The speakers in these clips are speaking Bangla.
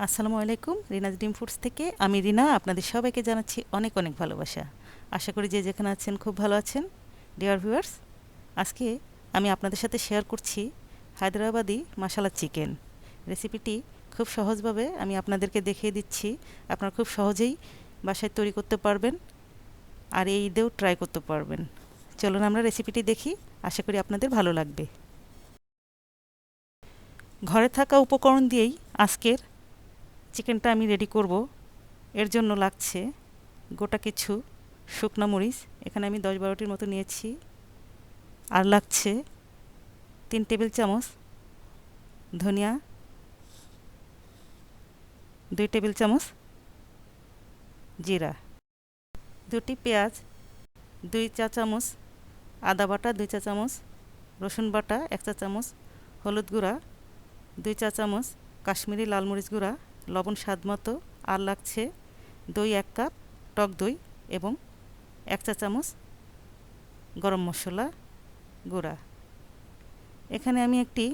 আসসালামু আলাইকুম। রিনাজ ডিম ফুডস থেকে আমি রিনা আপনাদের সবাইকে জানাচ্ছি অনেক অনেক ভালোবাসা। আশা করি যে যেখানে আছেন খুব ভালো আছেন। ডিয়ার ভিউয়ার্স, আজকে আমি আপনাদের সাথে শেয়ার করছি হায়দ্রাবাদি মশালা চিকেন রেসিপিটি। খুব সহজভাবে আমি আপনাদেরকে দেখিয়ে দিচ্ছি। আপনারা খুব সহজেই বাসায় তৈরি করতে পারবেন আর এই ঈদেও ট্রাই করতে পারবেন। চলুন আমরা রেসিপিটি দেখি, আশা করি আপনাদের ভালো লাগবে। ঘরে থাকা উপকরণ দিয়েই আজকের চিকেনটা আমি রেডি করব। এর জন্য লাগছে গোটা কিছু শুকনো মরিচ, এখানে আমি 10-12টির মতো নিয়েছি। আর লাগছে 3 টেবিল চামচ ধনিয়া, 2 টেবিল চামচ জিরা, 2টি পেঁয়াজ, 2 চা চামচ আদা বাটা, 2 চা চামচ রসুন বাটা, 1 চা চামচ হলুদ গুঁড়া, 2 চা চামচ কাশ্মীরি লাল মরিচ গুঁড়া, লবণ স্বাদ মতো। আর লাগছে দই 1 কাপ, টক দই এবং 1 চা চামচ গরম মশলা গুঁড়া। এখানে আমি একটি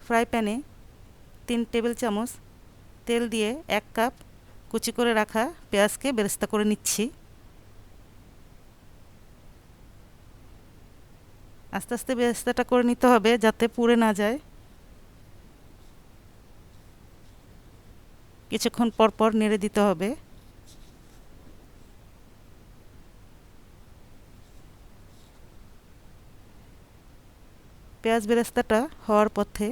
ফ্রাই প্যানে 3 টেবিল চামচ তেল দিয়ে 1 কাপ কুচি করে রাখা পেঁয়াজকে বেরেস্তা করে নিচ্ছি। আস্তে আস্তে বেরেস্তাটা করে নিতে হবে যাতে পুড়ে না যায়। কিছুক্ষণ পর পর নেড়ে দিতে হবে। পেঁয়াজ বেরেস্তাটা হওয়ার পথে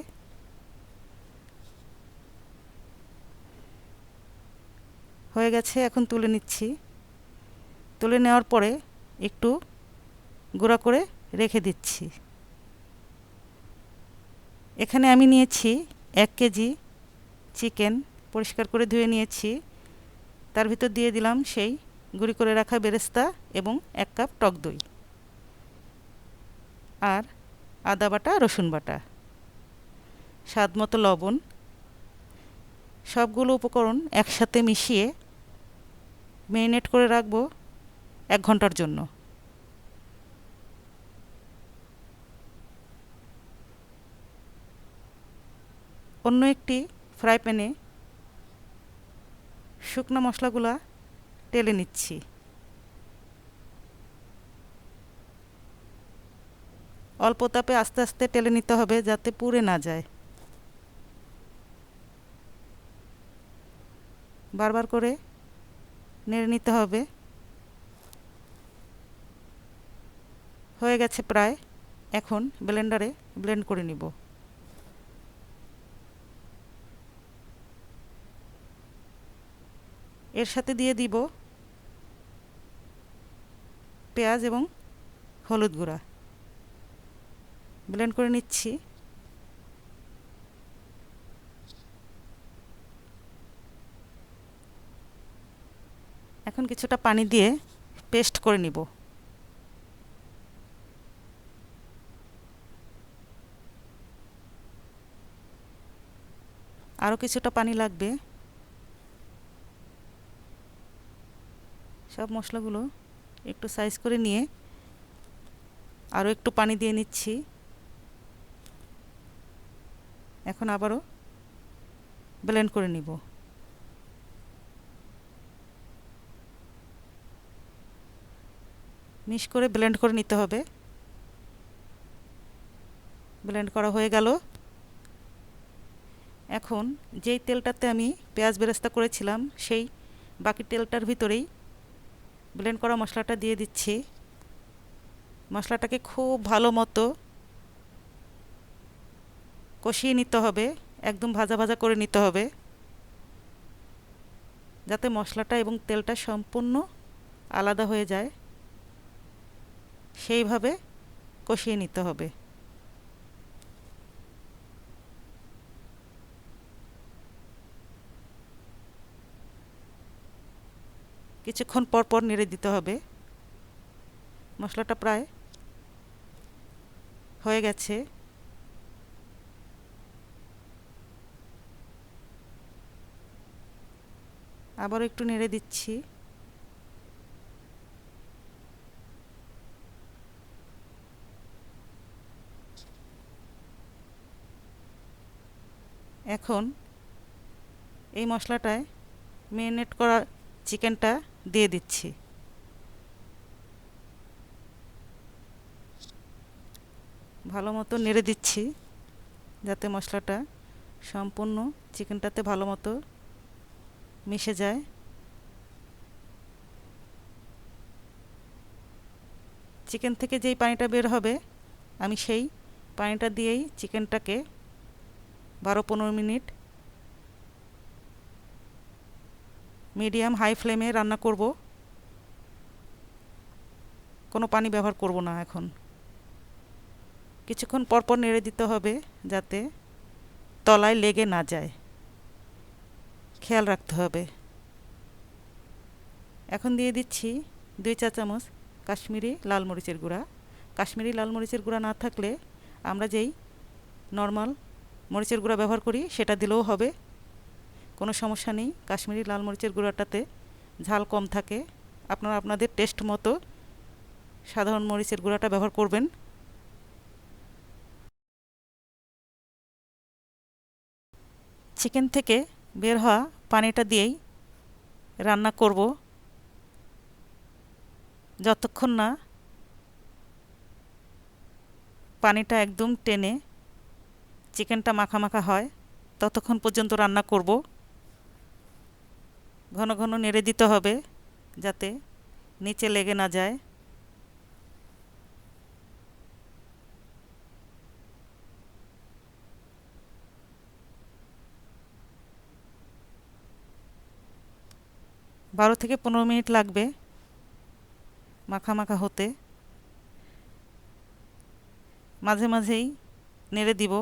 হয়ে গেছে, এখন তুলে নিচ্ছি। তুলে নেওয়ার পরে একটু গুঁড়া করে রেখে দিচ্ছি। এখানে আমি নিয়েছি 1 কেজি চিকেন, পরিষ্কার করে ধুয়ে নিয়েছি। তার ভিতর দিয়ে দিলাম সেই গুঁড়ি করে রাখা বেরেস্তা এবং 1 কাপ টক দই আর আদা বাটা, রসুন বাটা, স্বাদ মতো লবণ। সবগুলো উপকরণ একসাথে মিশিয়ে ম্যারিনেট করে রাখবো 1 ঘন্টার জন্য। অন্য একটি ফ্রাই প্যানে শুকনো মশলাগুলা টেলে নিচ্ছি। অল্প তাপে আস্তে আস্তে টেলে নিতে হবে যাতে পুড়ে না যায়। বারবার করে নেড়ে নিতে হবে। হয়ে গেছে প্রায়, এখন ব্লেন্ডারে ব্লেন্ড করে নিব। এর সাথে দিয়ে দিব পেঁয়াজ এবং হলুদ গুঁড়া। ব্লেন্ড করে নিচ্ছি। এখন কিছুটা পানি দিয়ে পেস্ট করে নিব। আরও কিছুটা পানি লাগবে। সব মশলাগুলো একটু সাইজ করে নিয়ে আরও একটু পানি দিয়ে নিচ্ছি। এখন আবারও ব্লেন্ড করে নিব। মিক্স করে ব্লেন্ড করে নিতে হবে। ব্লেন্ড করা হয়ে গেল। এখন যেই তেলটাতে আমি পেঁয়াজ বেরেস্তা করেছিলাম সেই বাকি তেলটার ভিতরেই ব্লেন্ড করা মশলাটা দিয়ে দিচ্ছি। মশলাটাকে খুব ভালো মতো কষিয়ে নিতে হবে, একদম ভাজা ভাজা করে নিতে হবে যাতে মশলাটা এবং তেলটা সম্পূর্ণ আলাদা হয়ে যায়। সেইভাবে কষিয়ে নিতে হবে। কিছুক্ষণ পর পর নেড়ে দিতে হবে। মশলাটা প্রায় হয়ে গেছে। আবারও একটু নেড়ে দিচ্ছি। এখন এই মশলাটায় ম্যারিনেট করা চিকেনটা দিয়ে দিচ্ছি। ভালো মতো নেড়ে দিচ্ছি যাতে মশলাটা সম্পূর্ণ চিকেনটাতে ভালো মতো মিশে যায়। চিকেন থেকে যেই পানিটা বের হবে আমি সেই পানিটা দিয়েই চিকেনটাকে 12-15 মিনিট মিডিয়াম হাই ফ্লেমে রান্না করব। কোনো পানি ব্যবহার করব না। এখন কিছুক্ষণ পরপর নেড়ে দিতে হবে যাতে তলায় লেগে না যায়, খেয়াল রাখতে হবে। এখন দিয়ে দিচ্ছি 2 চা চামচ কাশ্মীরি লাল মরিচের গুঁড়া। কাশ্মীরি লাল মরিচের গুঁড়া না থাকলে আমরা যেই নর্মাল মরিচের গুঁড়া ব্যবহার করি সেটা দিলেও হবে, কোনো সমস্যা নেই। কাশ্মীরি লাল মরিচের গুঁড়াটাতে ঝাল কম থাকে। আপনারা আপনাদের টেস্ট মতো সাধারণ মরিচের গুঁড়াটা ব্যবহার করবেন। চিকেন থেকে বের হওয়া পানিটা দিয়েই রান্না করব যতক্ষণ না পানিটা একদম টেনে চিকেনটা মাখা মাখা হয় ততক্ষণ পর্যন্ত রান্না করব। ঘন ঘন নেড়ে দিতে হবে যাতে নিচে লেগে না যায়। বারো থেকে 15 মিনিট লাগবে মাখা মাখা হতে। মাঝে মাঝেই নেড়ে দিব।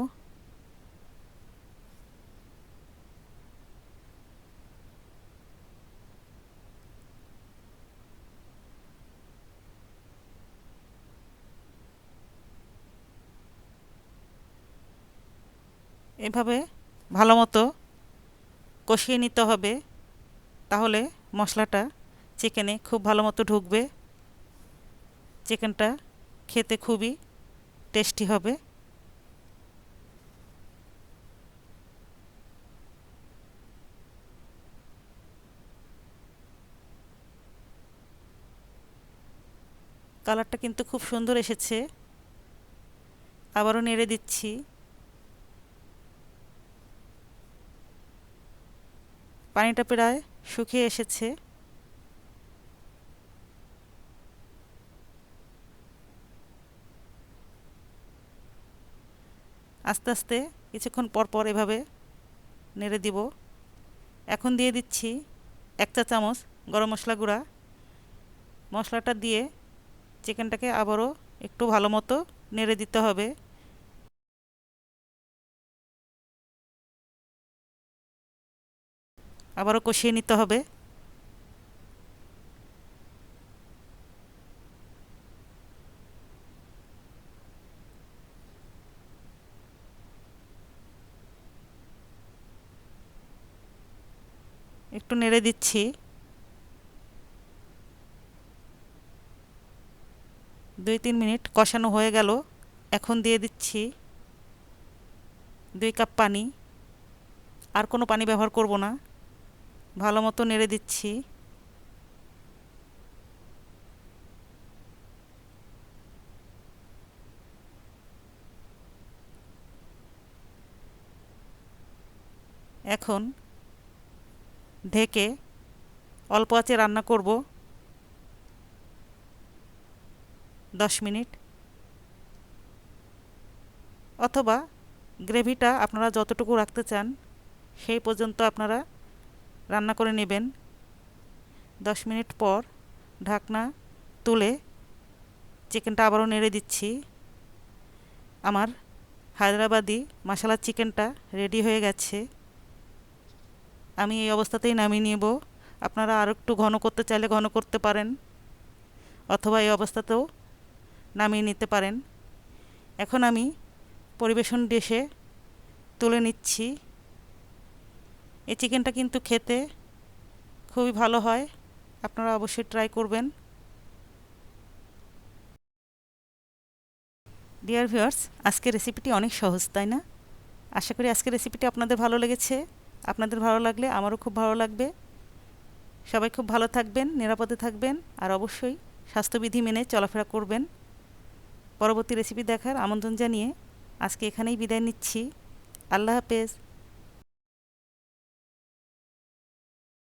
এভাবে ভালো মতো কষিয়ে নিতে হবে, তাহলে মশলাটা চিকেনে খুব ভালো মতো ঢুকবে। চিকেনটা খেতে খুবই টেস্টি হবে। কালারটা কিন্তু খুব সুন্দর এসেছে। আবারও নেড়ে দিচ্ছি। পানিটা প্রায় শুকিয়ে এসেছে। আস্তে আস্তে কিছুক্ষণ পর পর এভাবে নেড়ে দিব। এখন দিয়ে দিচ্ছি 1 চা চামচ গরম মশলা গুঁড়া। মশলাটা দিয়ে চিকেনটাকে আবারও একটু ভালো মতো নেড়ে দিতে হবে। আবারও কষিয়ে নিতে হবে। একটু নেড়ে দিচ্ছি। 2-3 মিনিট কষানো হয়ে গেল। এখন দিয়ে দিচ্ছি 2 কাপ পানি। আর কোনো পানি ব্যবহার করব না। ভালো মতো নেড়ে দিচ্ছি। এখন ঢেকে অল্প আঁচে রান্না করব 10 মিনিট, অথবা গ্রেভিটা আপনারা যতটুকু রাখতে চান সেই পর্যন্ত আপনারা রান্না করে নেবেন। 10 মিনিট পর ঢাকনা তুলে চিকেনটা আবারও নেড়ে দিচ্ছি। আমার হায়দ্রাবাদি মশলা চিকেনটা রেডি হয়ে গেছে। আমি এই অবস্থাতেই নামিয়ে নেব। আপনারা আর একটু ঘন করতে চাইলে ঘন করতে পারেন, অথবা এই অবস্থাতেও নামিয়ে নিতে পারেন। এখন আমি পরিবেশন ডিশে তুলে নিচ্ছি। এই চিকেনটা কিন্তু খেতে খুবই ভালো হয়, আপনারা অবশ্যই ট্রাই করবেন। ডিয়ার ভিউয়ার্স, আজকের রেসিপিটি অনেক সহজ, তাই না? আশা করি আজকের রেসিপিটি আপনাদের ভালো লেগেছে। আপনাদের ভালো লাগলে আমারও খুব ভালো লাগবে। সবাই খুব ভালো থাকবেন, নিরাপদে থাকবেন, আর অবশ্যই স্বাস্থ্যবিধি মেনে চলাফেরা করবেন। পরবর্তী রেসিপি দেখার আমন্ত্রণ জানিয়ে আজকে এখানেই বিদায় নিচ্ছি। আল্লাহ হাফেজ।